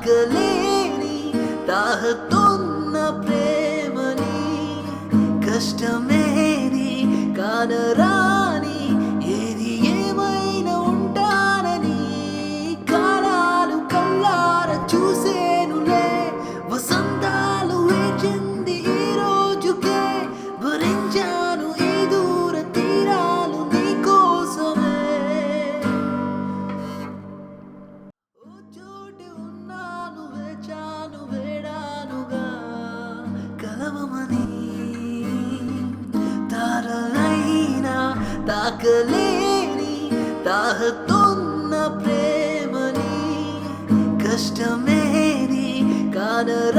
తాకలేని తాహతున్న ప్రేమని కష్టమేది కానరాని ఏది ఏమైనా ఉంటానని కాలాలు కల్లార చూసేనులే వసంతాలు వేచింది ఈ రోజుకే భరించాను ఈ దూర తీరాలు నీ కోసమే ఓ చోటు ఉన్నాను వేచాను వేడానుగా కలవమని తారలైనా తాకలేని తాహతున్న ప్రేమని కష్టమేది కానరాని